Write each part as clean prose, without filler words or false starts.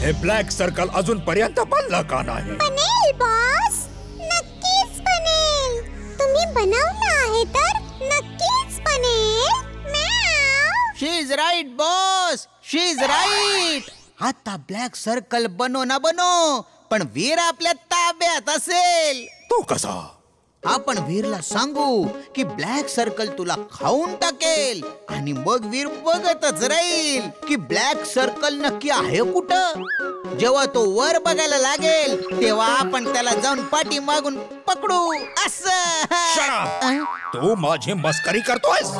हे black circle अजूनपर्यंत बनलं का नाही? बनेल बॉस, नक्कीच बनेल. तुम्ही बनवलं आहे तर नक्कीच बनेल. She is right boss, she is right. आता ब्लॅक सर्कल बनो ना बनो, पण वीर आपल्या ताब्यात असेल. तो कसा? आपण वीरला सांगू की ब्लॅक सर्कल तुला खाऊन टाकेल आणि मग वीर बघतच राहील की ब्लॅक सर्कल नक्की आहे कुठं. जेव्हा तो वर बघायला लागेल तेव्हा आपण त्याला जाऊन पाठी मागून पकडू. असं. तू माझी मस्करी करतोयस?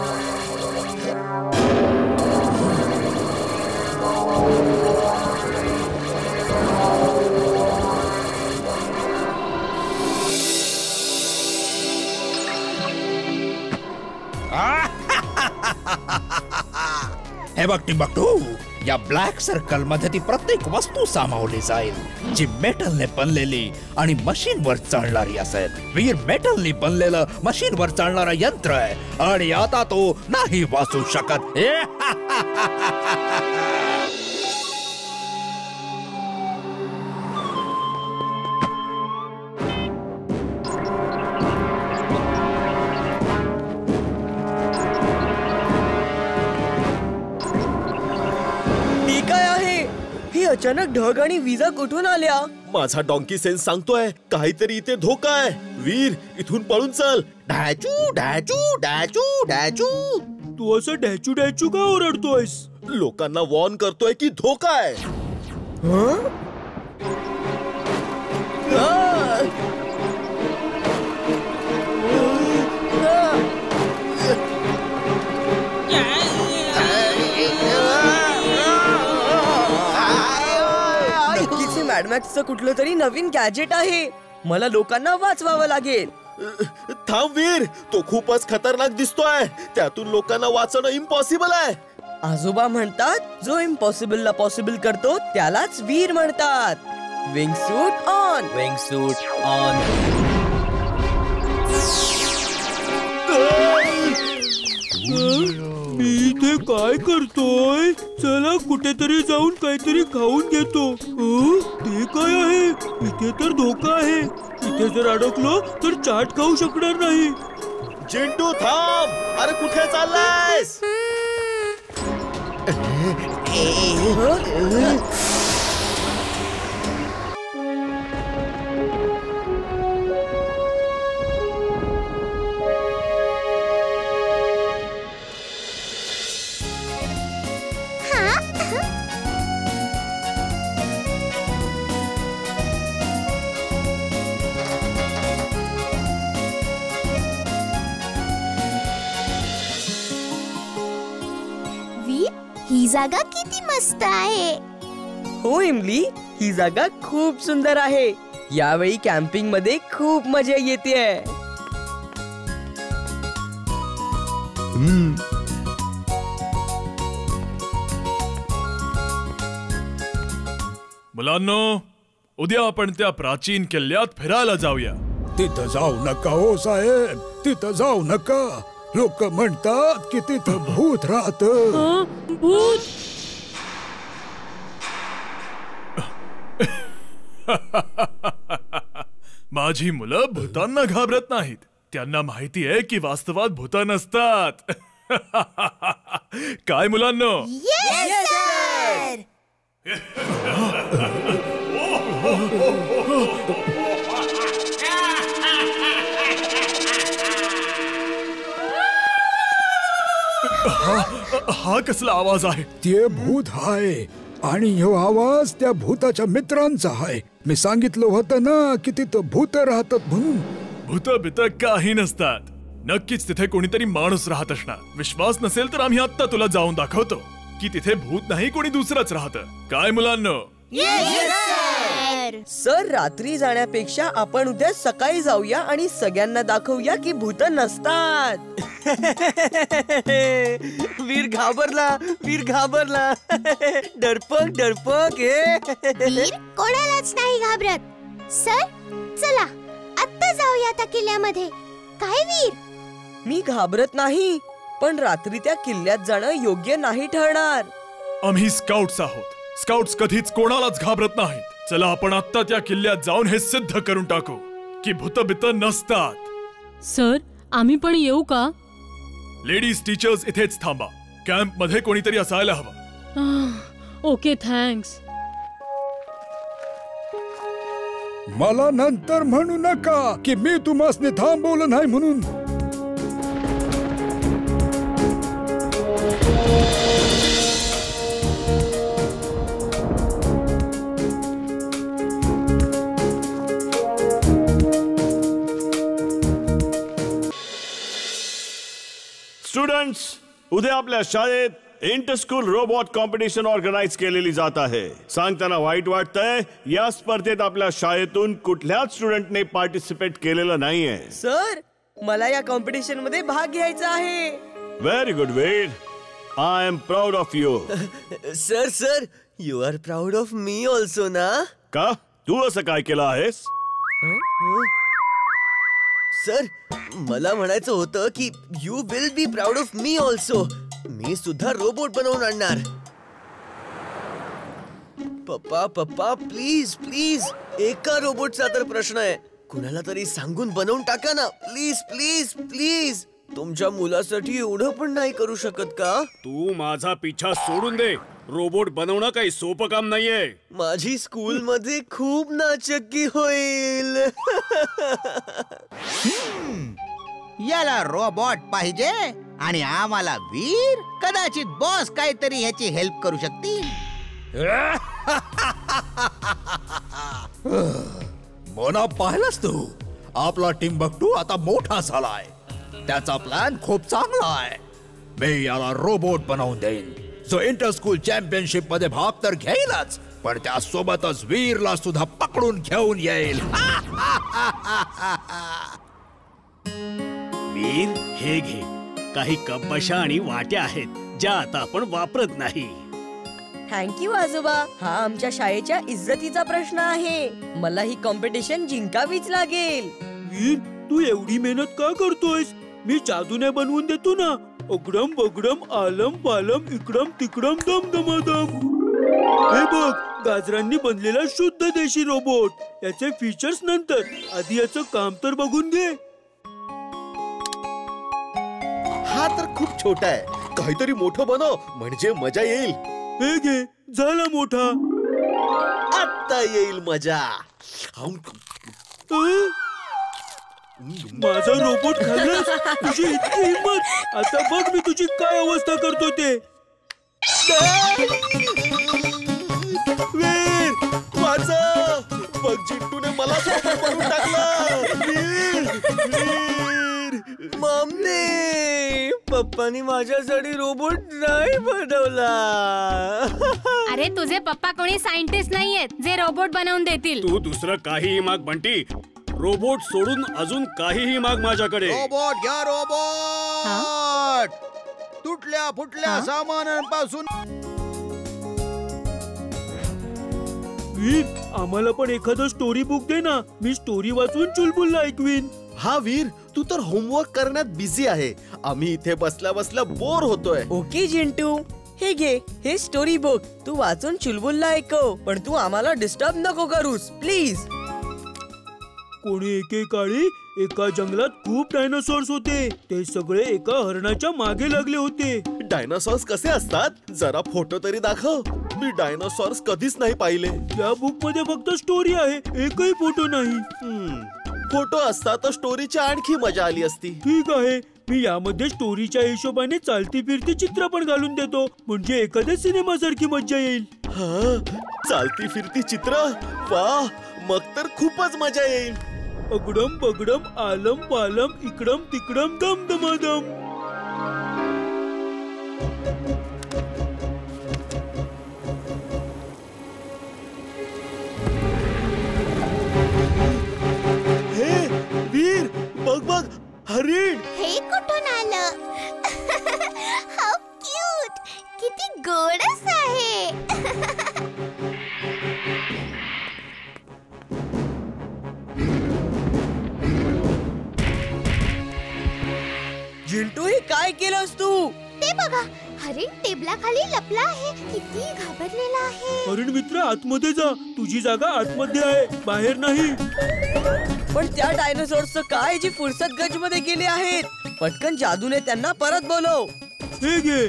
हे बघ टिंबकटू, या ब्लॅक सर्कल मध्ये ती प्रत्येक वस्तू सामावली जाईल जी मेटलने बनलेली आणि मशीनवर चालणारी असेल. वीर मेटलने बनलेलं मशीनवर चालणारा यंत्र आहे आणि आता तो नाही वाचू शकत. अचानक ढग आणि विजा कुठून आल्या? माझा डॉंकी सेन्स सांगतोय काहीतरी इथे धोका आहे. वीर, इथून पळून चल. डॅचू डॅचू डॅचू डॅचू. तू असं डॅचू डॅचू का ओरडतोयस? लोकांना वॉर्न करतोय की धोका आहे. मॅड मॅक्सचं कुठलं तरी नवीन गॅजेट आहे. मला लोकांना वाचवावं लागेल. थांब वीर, तो खूपच खतरनाक दिसतोय. त्यातून लोकांना वाचवणं इम्पॉसिबल आहे. आजोबा म्हणतात जो इम्पॉसिबलला पॉसिबल करतो त्यालाच वीर म्हणतात. Wing suit on. Wing suit on. मी इथे काय करतोय? चला कुठेतरी जाऊन काहीतरी खाऊन घेतो. ते काय आहे? इथे तर धोका आहे. इथे जर अडकलो तर चाट खाऊ शकणार नाही. चिंटू थांब. अरे कुठे चाललायस? ही जागा किती मस्त आहे. हो इमली, ही जागा खूप सुंदर आहे. यावेळी कॅम्पिंग मध्ये खूप मजा येते. मुलांनो, उद्या आपण त्या प्राचीन किल्ल्यात फिरायला जाऊया. तिथं जाऊ नका हो साहेब, तिथं जाऊ नका. लोक म्हणतात की तिथं भूत राहतं. भूत? माझी मुलं भूतांना घाबरत नाहीत. त्यांना माहिती आहे की वास्तवात भूत नसतात. काय मुलांनो? Yes sir. हा कसला आवाज आहे? ते भूत आहे आणि ह्यो आवाज त्या भूताच्या मित्रांचा आहे. मी सांगितलं होतं ना की तिथं भूत राहतात म्हणून. भूत बित काही नसतात. नक्कीच तिथे कोणीतरी माणूस राहत असणार. विश्वास नसेल तर आम्ही आता तुला जाऊन दाखवतो की तिथे भूत नाही, कोणी दुसरंच राहतं. काय मुलांनो? सर, रात्री जाण्यापेक्षा आपण उद्या सकाळी जाऊया आणि सगळ्यांना दाखवूया की भूत नसतात. वीर घाबरला, वीर घाबरला. डरपक डरपक. वीर कोणालाच नाही घाबरत. सर चला आत्ता जाऊया त्या किल्ल्यामध्ये. काय वीर? मी घाबरत नाही, पण रात्री त्या किल्ल्यात जाणं योग्य नाही ठरणार. आम्ही स्काउट्स आहोत. स्काउट्स कधीच कोणालाच घाबरत नाहीत. चला आपण आत्ता त्या किल्ल्यात जाऊन हे सिद्ध करून टाकू की भूतबित नसतात. सर, आम्ही पण येऊ का? लेडीज टीचर्स इथेच थांबा. कॅम्प मध्ये कोणीतरी असायला हवं. Okay, thanks. मला नंतर म्हणू नका की मी तुम्हासने थांबवलं नाही म्हणून. स्टुडंट्स, उद्या आपल्या शाळेत inter school robot competition organise केलेली जात आहे. सांगताना वाईट वाटतंय, या स्पर्धेत आपल्या शाळेतून कुठल्याच स्टुडंटने पार्टिसिपेट केलेलं नाहीये. सर, मला या कॉम्पिटिशन मध्ये भाग घ्यायचा आहे. Very good Veer, I am proud of you. Sir, you are proud of me also ना? का तू असं काय केलं आहेस? सर, मला म्हणायचं होतं की you will be proud of me also. मी सुद्धा रोबोट बनवून आणणार. पप्पा प्लीज प्लीज, एका रोबोटचा तर प्रश्न आहे. कुणाला तरी सांगून बनवून टाका ना, प्लीज प्लीज प्लीज. तुमच्या मुलासाठी एवढं पण नाही करू शकत का? तू माझा पिछा सोडून दे. रोबोट बनवणं काही सोपं काम नाहीये. माझी स्कूल मध्ये खूप नाचक्की होईल. याला रोबोट पाहिजे आणि आम्हाला वीर. कदाचित बॉस काहीतरी ह्याची हेल्प करू शकतील. मोना, पाहिलंस तू, आपला टिम्बक्टू आता मोठा झालाय. त्याचा प्लॅन खूप चांगला आहे. मी याला रोबोट बनवून देईन जो इंटर स्कूल चॅम्पियनशिप मध्ये भाग तर घेईलच, पण त्यासोबतच वीरला सुद्धा पकडून घेऊन येईल. वीर, हे घे. काही कपबशा आणि वाट्या आहेत ज्या आता आपण वापरत नाही. थँक्यू आजोबा. हा आमच्या शाळेच्या इज्जतीचा प्रश्न आहे. मला ही कॉम्पिटिशन जिंकावीच लागेल. वीर, तू एवढी मेहनत का करतोयस? मी जादूने बनवून देतो ना. अगडम बगडम आलम पालम इकडम तिकडम दम दमादम. हे बघ, गाजरांनी बनलेला शुद्ध देशी रोबोट. याचे फीचर्स नंतर, आधी याचं काम तर बघून घे. हा तर खूप छोटा आहे. काहीतरी मोठं बनव म्हणजे मजा येईल. हे घे, झाला मोठा. आता येईल मजा. माझा रोबोट खाल्लास? तुझी इतकी हिंमत? आता बघ मी तुझी काय अवस्था करतो ते. वीर, वाचव. बघ, जिंटूने मला बनवून टाकलं. मम्मी, पप्पानी माझ्यासाठी रोबोट नाही बनवला. अरे, तुझे पप्पा कोणी सायंटिस्ट नाहीयेत जे रोबोट बनवून देतील. तू दुसरं काहीही माग बंटी. रोबोट सोडून अजून काहीही माग माझ्याकडे. रोबोट घ्या, रोबोट. तुटल्या फुटल्या सामानांपासून. वीर, आम्हाला पण एखादं स्टोरी बुक दे ना. मी स्टोरी वाचून चुलबुलला ऐकवीन. हा वीर, तू तर होमवर्क करण्यात बिझी आहे. आम्ही इथे बसल्या बसल्या बोर होतोय. ओके जिंटू, हे घे, हे स्टोरी बुक. तू वाचून चुलबुलला ऐकव, पण तू आम्हाला डिस्टर्ब नको करूस प्लीज. कोणी एकेकाळी एका जंगलात खूप डायनासॉर्स होते. ते सगळे एका हरणाच्या मागे लागले होते. डायनासॉर्स कसे असतात? जरा फोटो तरी दाखव. मी डायनासॉर्स कधीच नाही पाहिले. या बुक मध्ये फक्त स्टोरी आहे, एकही फोटो नाही. फोटो असता तर स्टोरीची आणखी मजा आली असती. ठीक आहे, मी यामध्ये स्टोरीच्या हिशोबाने चालती फिरती चित्र पण घालून देतो, म्हणजे एखाद्या सिनेमासारखी मजा येईल. हा, चालती फिरती चित्र? वाह, मग तर खूपच मजा येईल. अगडम बगडम आलम पालम इकडम तिकडम दम दमादम. हे वीर, बघ बघ, हरिण. हे कुठून आलं? How cute. किती गोडस आहे. जिंटू, हे काय केलंस तू? ते बघा, हरिण टेबलाखाली लपला आहे. किती घाबरलेला आहे. हरिण मित्र आतमध्ये जा, तुझी जागा आतमध्ये आहे, बाहेर नाही. पण त्या डायनासोर्सचं काय जी फुरसतगंज मध्ये गेले आहेत? पटकन जादूने त्यांना परत बोलव. हे घे.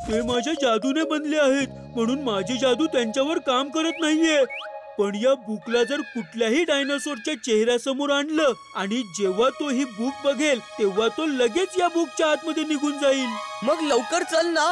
ते माझ्या जादूने बनले आहेत, म्हणून माझी जादू त्यांच्यावर काम करत नाहीये. पण या बुकला जर कुठल्याही डायनासोरच्या चेहऱ्यासमोर आणलं आणि जेव्हा तो ही बुक बघेल तेव्हा तो लगेच या बुकच्या आतमध्ये निघून जाईल. मग लवकर चल ना.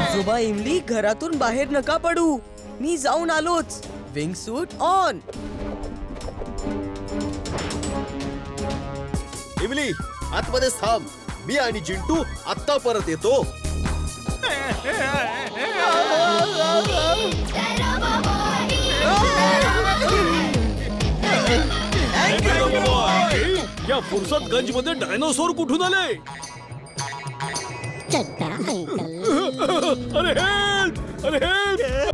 आजोबा इमली, घरातून बाहेर नका पडू. मी जाऊन आलोच. Wing suit on. इमली आतमध्ये थांब, मी आणि चिंटू आत्ता परत येतो. या फुरसतगंज मध्ये डायनोसॉर कुठून आले? अरे हेल्प! अरे हेल्प!